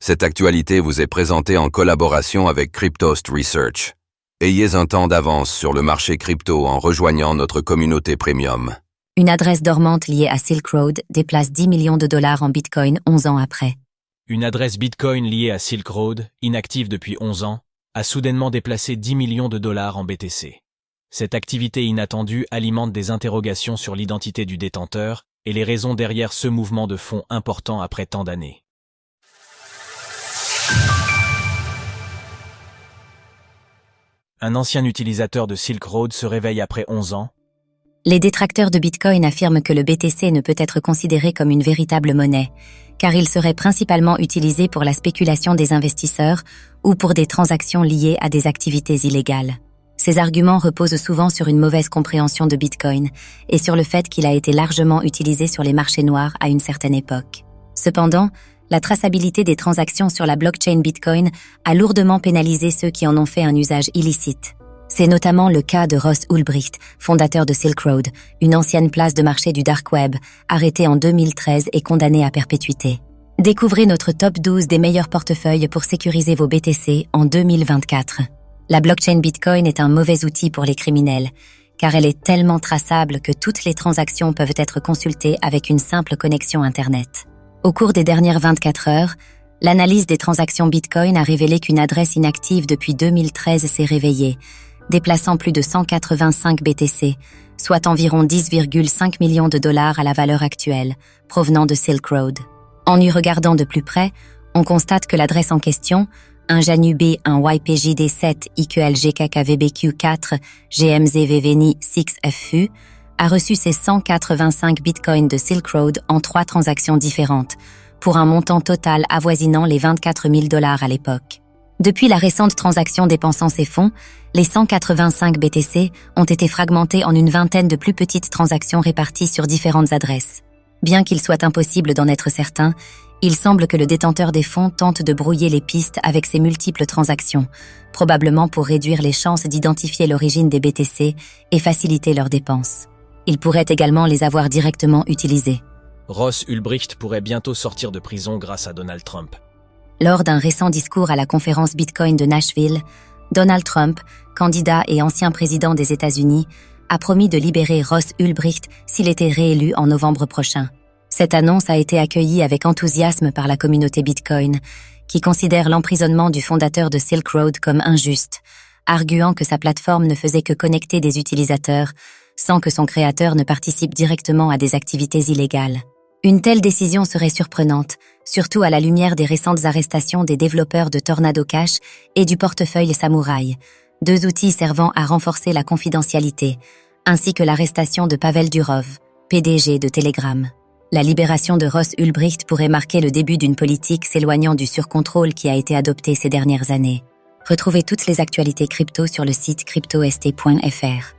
Cette actualité vous est présentée en collaboration avec Cryptost Research. Ayez un temps d'avance sur le marché crypto en rejoignant notre communauté premium. Une adresse dormante liée à Silk Road déplace 10 millions de dollars en Bitcoin 11 ans après. Une adresse Bitcoin liée à Silk Road, inactive depuis 11 ans, a soudainement déplacé 10 millions de dollars en BTC. Cette activité inattendue alimente des interrogations sur l'identité du détenteur et les raisons derrière ce mouvement de fonds important après tant d'années. Un ancien utilisateur de Silk Road se réveille après 11 ans. Les détracteurs de Bitcoin affirment que le BTC ne peut être considéré comme une véritable monnaie, car il serait principalement utilisé pour la spéculation des investisseurs ou pour des transactions liées à des activités illégales. Ces arguments reposent souvent sur une mauvaise compréhension de Bitcoin et sur le fait qu'il a été largement utilisé sur les marchés noirs à une certaine époque. Cependant, la traçabilité des transactions sur la blockchain Bitcoin a lourdement pénalisé ceux qui en ont fait un usage illicite. C'est notamment le cas de Ross Ulbricht, fondateur de Silk Road, une ancienne place de marché du dark web, arrêté en 2013 et condamné à perpétuité. Découvrez notre top 12 des meilleurs portefeuilles pour sécuriser vos BTC en 2024. La blockchain Bitcoin est un mauvais outil pour les criminels, car elle est tellement traçable que toutes les transactions peuvent être consultées avec une simple connexion Internet. Au cours des dernières 24 heures, l'analyse des transactions Bitcoin a révélé qu'une adresse inactive depuis 2013 s'est réveillée, déplaçant plus de 185 BTC, soit environ 10,5 millions de dollars à la valeur actuelle, provenant de Silk Road. En y regardant de plus près, on constate que l'adresse en question, un Janubé, un YPJD7 IQLGKKVBQ4 GMZVVNI 6FU, a reçu ses 185 bitcoins de Silk Road en 3 transactions différentes, pour un montant total avoisinant les 24 000 dollars à l'époque. Depuis la récente transaction dépensant ces fonds, les 185 BTC ont été fragmentés en une vingtaine de plus petites transactions réparties sur différentes adresses. Bien qu'il soit impossible d'en être certain, il semble que le détenteur des fonds tente de brouiller les pistes avec ces multiples transactions, probablement pour réduire les chances d'identifier l'origine des BTC et faciliter leurs dépenses. Il pourrait également les avoir directement utilisés. Ross Ulbricht pourrait bientôt sortir de prison grâce à Donald Trump. Lors d'un récent discours à la conférence Bitcoin de Nashville, Donald Trump, candidat et ancien président des États-Unis, a promis de libérer Ross Ulbricht s'il était réélu en novembre prochain. Cette annonce a été accueillie avec enthousiasme par la communauté Bitcoin, qui considère l'emprisonnement du fondateur de Silk Road comme injuste, arguant que sa plateforme ne faisait que connecter des utilisateurs sans que son créateur ne participe directement à des activités illégales. Une telle décision serait surprenante, surtout à la lumière des récentes arrestations des développeurs de Tornado Cash et du portefeuille Samurai, 2 outils servant à renforcer la confidentialité, ainsi que l'arrestation de Pavel Durov, PDG de Telegram. La libération de Ross Ulbricht pourrait marquer le début d'une politique s'éloignant du surcontrôle qui a été adoptée ces dernières années. Retrouvez toutes les actualités crypto sur le site cryptost.fr.